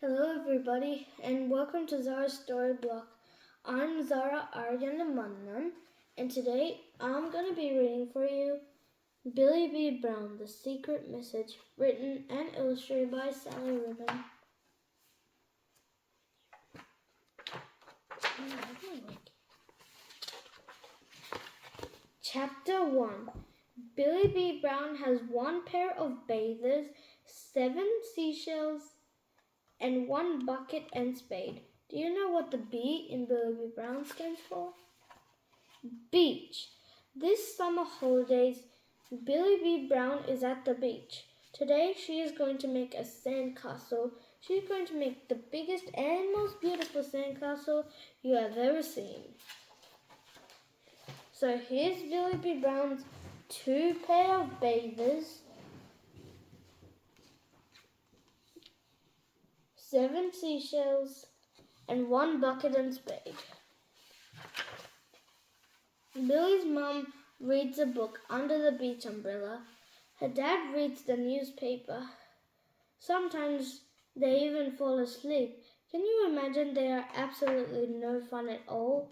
Hello everybody and welcome to Zara's Story Block. I'm Zara Aryandamannan and today I'm going to be reading for you Billie B. Brown, The Secret Message, written and illustrated by Sally Ribbon. Chapter 1. Billie B. Brown has one pair of bathers, 7 seashells, and 1 bucket and spade. Do you know what the B in Billie B. Brown stands for? Beach. This summer holidays, Billie B. Brown is at the beach. Today she is going to make a sandcastle. She's going to make the biggest and most beautiful sandcastle you have ever seen. So here's Billie B. Brown's 2 pair of bathers, 7 seashells, and 1 bucket and spade. Billie's mum reads a book under the beach umbrella. Her dad reads the newspaper. Sometimes they even fall asleep. Can you imagine? They are absolutely no fun at all.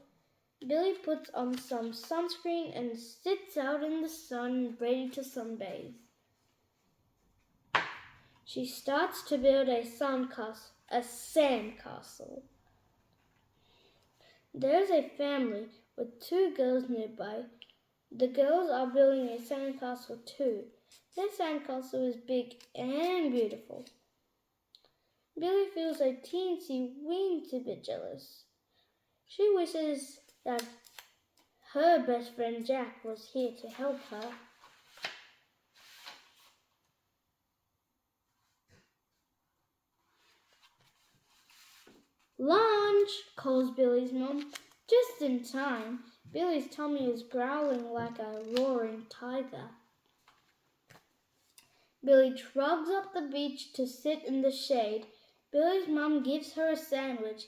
Billie puts on some sunscreen and sits out in the sun ready to sunbathe. She starts to build a sandcastle. There's a family with 2 girls nearby. The girls are building a sandcastle too. Their sandcastle is big and beautiful. Billie feels a teensy-weensy bit jealous. She wishes that her best friend Jack was here to help her. Lunch, calls Billie's mum. Just in time. Billie's tummy is growling like a roaring tiger. Billie trogs up the beach to sit in the shade. Billie's mum gives her a sandwich,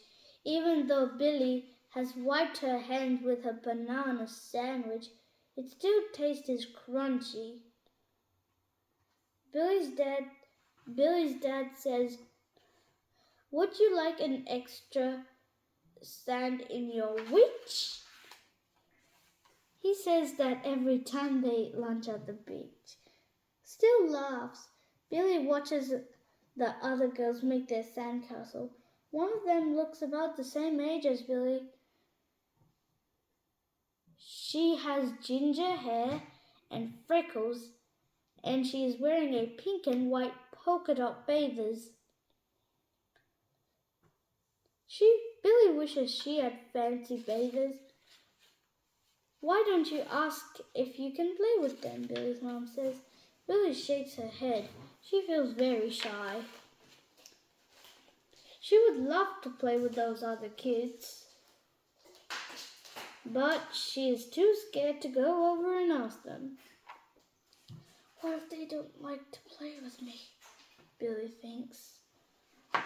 even though Billie has wiped her hands with her banana sandwich. It still tastes crunchy. Billie's dad says, "Would you like an extra sand in your witch?" He says that every time they eat lunch at the beach. Still laughs. Billie watches the other girls make their sandcastle. One of them looks about the same age as Billie. She has ginger hair and freckles, and she is wearing a pink and white polka dot bathers. Billie wishes she had fancy bathers. "Why don't you ask if you can play with them?" Billie's mom says. Billie shakes her head. She feels very shy. She would love to play with those other kids, but she is too scared to go over and ask them. What if they don't like to play with me? Billie thinks.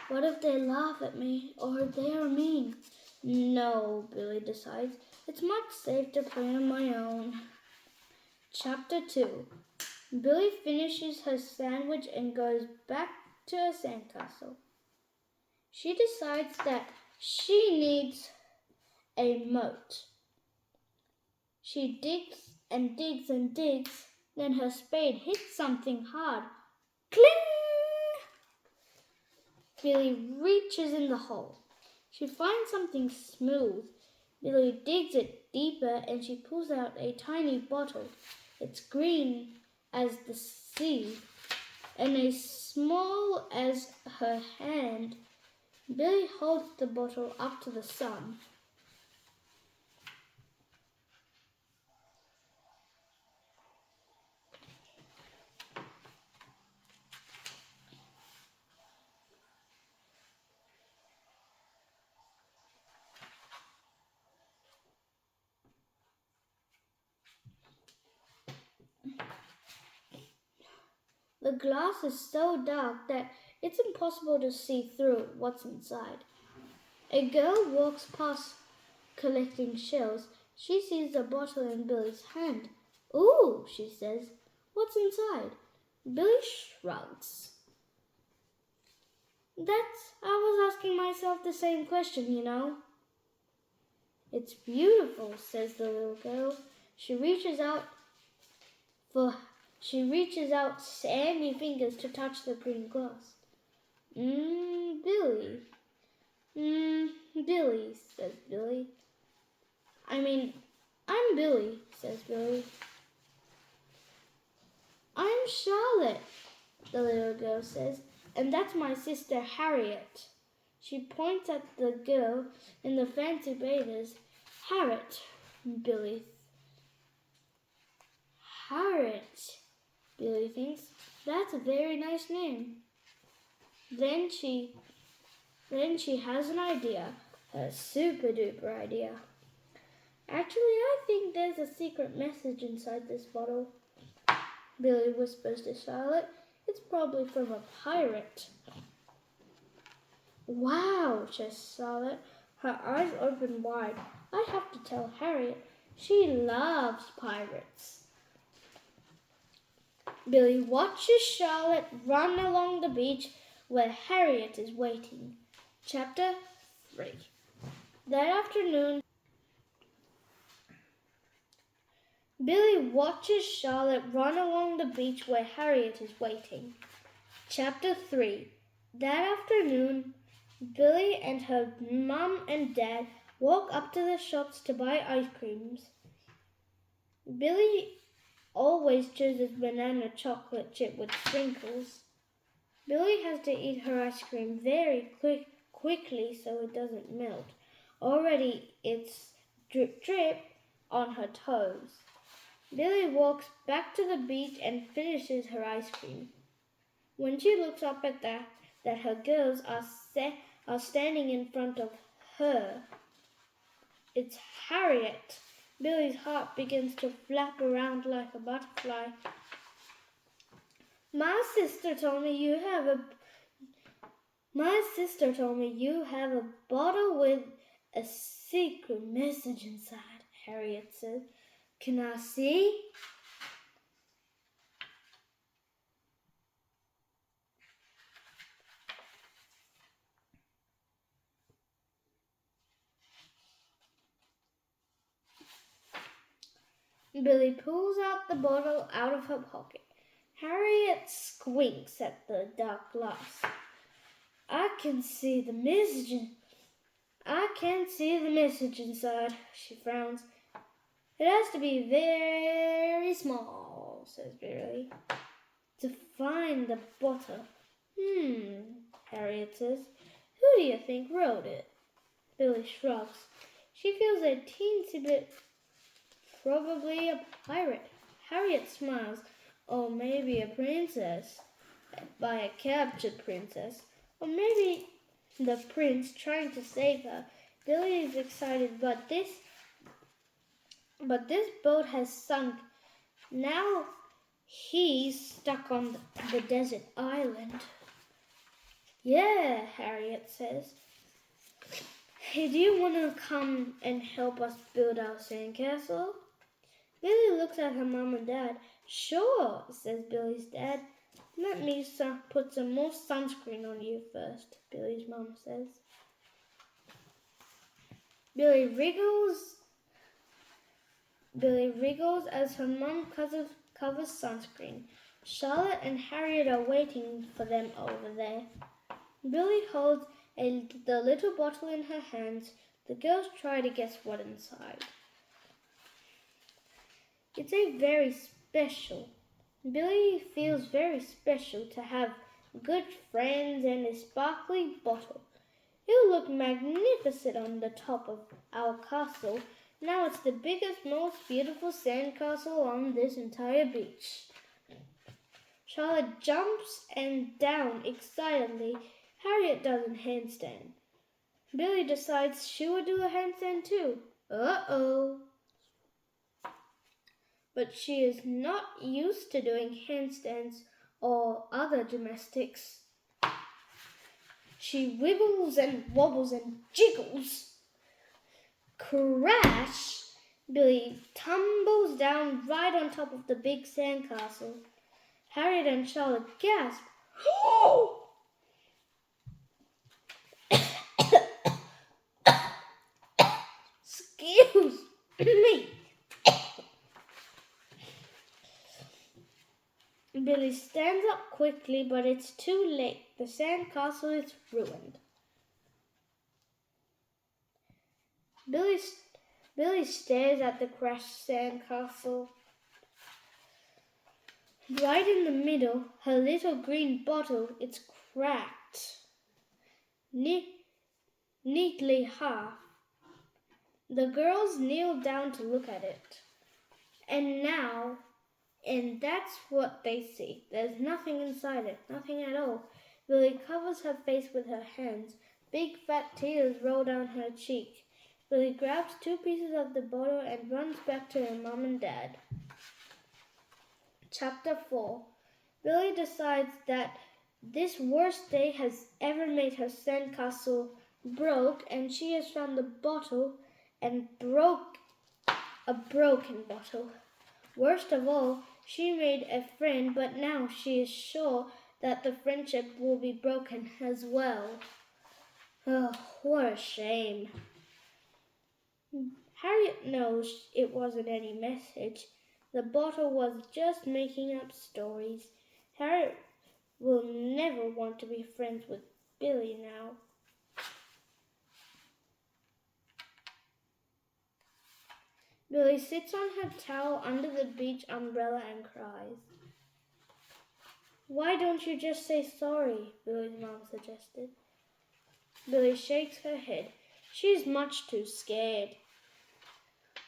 What if they laugh at me or they are mean? No, Billie decides. It's much safer to play on my own. Chapter 2. Billie finishes her sandwich and goes back to her sandcastle. She decides that she needs a moat. She digs and digs and digs, then her spade hits something hard. Cling! Billie reaches in the hole. She finds something smooth. Billie digs it deeper and she pulls out a tiny bottle. It's green as the sea and as small as her hand. Billie holds the bottle up to the sun. The glass is so dark that it's impossible to see through what's inside. A girl walks past collecting shells. She sees the bottle in Billie's hand. "Ooh," she says. "What's inside?" Billie shrugs. I was asking myself the same question, you know. It's beautiful, says the little girl. She reaches out for she reaches out sandy fingers to touch the green glass. Billie. Billie, says Billie. I'm Billie, says Billie. I'm Charlotte, the little girl says, and that's my sister Harriet. She points at the girl in the fancy bathers. Harriet, Billie. Harriet, Billie thinks. That's a very nice name. Then she has an idea, a super duper idea. Actually, I think there's a secret message inside this bottle, Billie whispers to Charlotte. It's probably from a pirate. Wow, says Charlotte, her eyes open wide. I have to tell Harriet. She loves pirates. Billie watches Charlotte run along the beach where Harriet is waiting. Chapter 3. That afternoon, Billie watches Charlotte run along the beach where Harriet is waiting. Chapter 3. That afternoon, Billie and her mum and dad walk up to the shops to buy ice creams. Billie always chooses banana chocolate chip with sprinkles. Billie has to eat her ice cream very quickly so it doesn't melt. Already it's drip drip on her toes. Billie walks back to the beach and finishes her ice cream. When she looks up at that her girls are standing in front of her, it's Harriet. Billie's heart begins to flap around like a butterfly. My sister told me you have a bottle with a secret message inside, Harriet said. Can I see? Billie pulls out the bottle out of her pocket. Harriet squints at the dark glass. I can see the message inside, she frowns. It has to be very small, says Billie. To find the bottle. Harriet says. Who do you think wrote it? Billie shrugs. She feels a teensy bit. Probably a pirate. Harriet smiles. Or maybe a princess. By a captured princess. Or maybe the prince trying to save her. Billie is excited, but this boat has sunk. Now he's stuck on the desert island. Yeah, Harriet says. Hey, do you want to come and help us build our sandcastle? Billie looks at her mom and dad. Sure, says Billie's dad. Let me put some more sunscreen on you first, Billie's mom says. Billie wriggles as her mom covers sunscreen. Charlotte and Harriet are waiting for them over there. Billie holds the little bottle in her hands. The girls try to guess what's inside. It's very special. Billie feels very special to have good friends and a sparkly bottle. It'll look magnificent on the top of our castle. Now it's the biggest, most beautiful sandcastle on this entire beach. Charlotte jumps and down excitedly. Harriet does a handstand. Billie decides she will do a handstand too. Uh-oh. But she is not used to doing handstands or other gymnastics. She wibbles and wobbles and jiggles. Crash! Billie tumbles down right on top of the big sandcastle. Harriet and Charlotte gasp. Billie stands up quickly, but it's too late. The sandcastle is ruined. Billie stares at the crashed sandcastle. Right in the middle, her little green bottle, it's cracked. Neatly half. The girls kneel down to look at it. And that's what they see. There's nothing inside it, nothing at all. Billie covers her face with her hands. Big fat tears roll down her cheek. Billie grabs 2 pieces of the bottle and runs back to her mom and dad. Chapter 4. Billie decides that this worst day has ever made her sandcastle broke, and she has found the bottle and broke a broken bottle. Worst of all, she made a friend, but now she is sure that the friendship will be broken as well. Oh, what a shame. Harriet knows it wasn't any message. The bottle was just making up stories. Harriet will never want to be friends with Billie now. Billie sits on her towel under the beach umbrella and cries. Why don't you just say sorry? Billie's mom suggested. Billie shakes her head. She's much too scared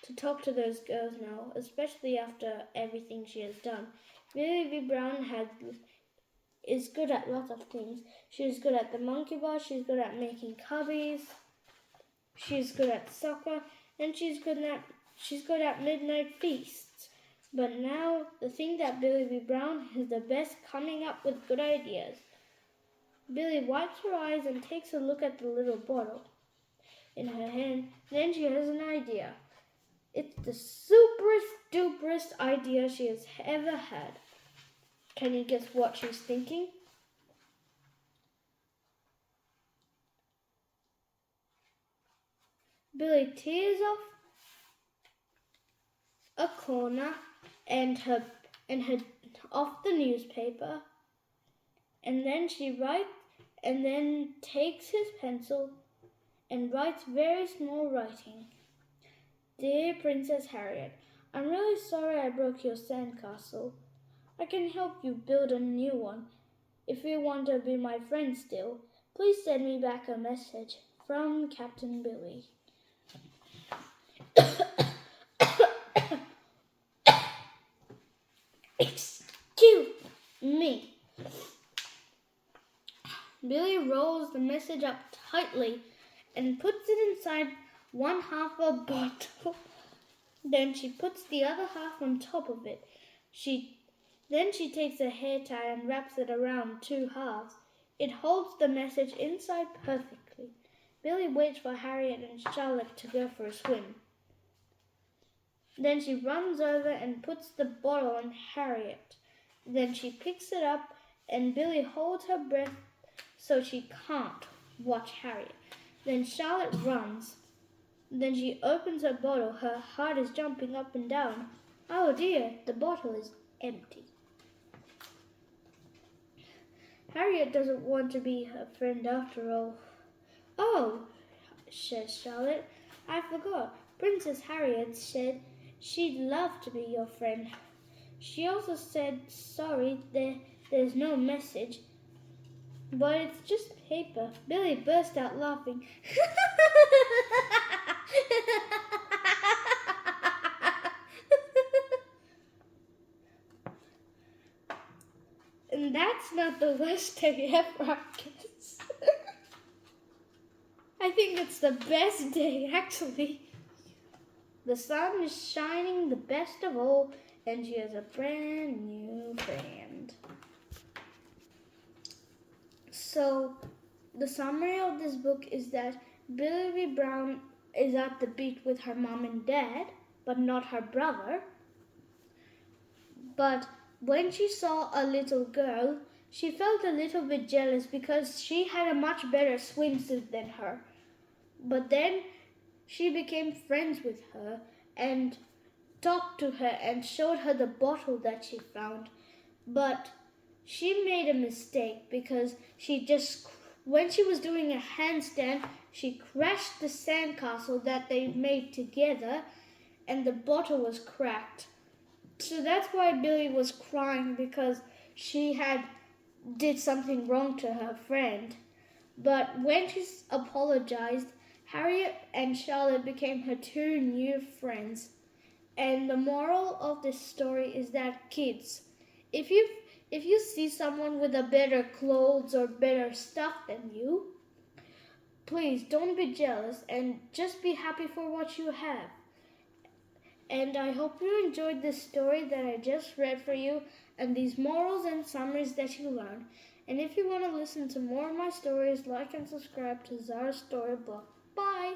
to talk to those girls now, especially after everything she has done. Billie V. Brown is good at lots of things. She's good at the monkey bar, she's good at making cubbies, she's good at soccer, and she's good at midnight feasts. But now, the thing that Billie V. Brown is the best coming up with good ideas. Billie wipes her eyes and takes a look at the little bottle in her hand. Then she has an idea. It's the super-duperest idea she has ever had. Can you guess what she's thinking? Billie tears off a corner and her off the newspaper, and then takes his pencil and writes very small writing. Dear Princess Harriet, I'm really sorry I broke your sandcastle. I can help you build a new one. If you want to be my friend still, please send me back a message from Captain Billie. Excuse me. Billie rolls the message up tightly and puts it inside one half a bottle. Then she puts the other half on top of it. Then she takes a hair tie and wraps it around 2 halves. It holds the message inside perfectly. Billie waits for Harriet and Charlotte to go for a swim. Then she runs over and puts the bottle on Harriet. Then she picks it up and Billie holds her breath so she can't watch Harriet. Then Charlotte runs. Then she opens her bottle. Her heart is jumping up and down. Oh dear, the bottle is empty. Harriet doesn't want to be her friend after all. Oh, says Charlotte, I forgot. Princess Harriet said she'd love to be your friend. She also said, sorry, there's no message, but it's just paper. Billie burst out laughing. And that's not the worst day ever, I guess. I think it's the best day, actually. The sun is shining the best of all, and she has a brand new friend. So, the summary of this book is that Billie V. Brown is at the beach with her mom and dad, but not her brother. But when she saw a little girl, she felt a little bit jealous because she had a much better swimsuit than her. But then she became friends with her and talked to her and showed her the bottle that she found. but she made a mistake because when she was doing a handstand, she crashed the sandcastle that they made together, and the bottle was cracked. So that's why Billie was crying, because she had did something wrong to her friend. But when she apologized, Harriet and Charlotte became her two new friends. And the moral of this story is that kids, if you see someone with a better clothes or better stuff than you, please don't be jealous and just be happy for what you have. And I hope you enjoyed this story that I just read for you and these morals and summaries that you learned. And if you want to listen to more of my stories, like and subscribe to Zara's Storybook. Bye!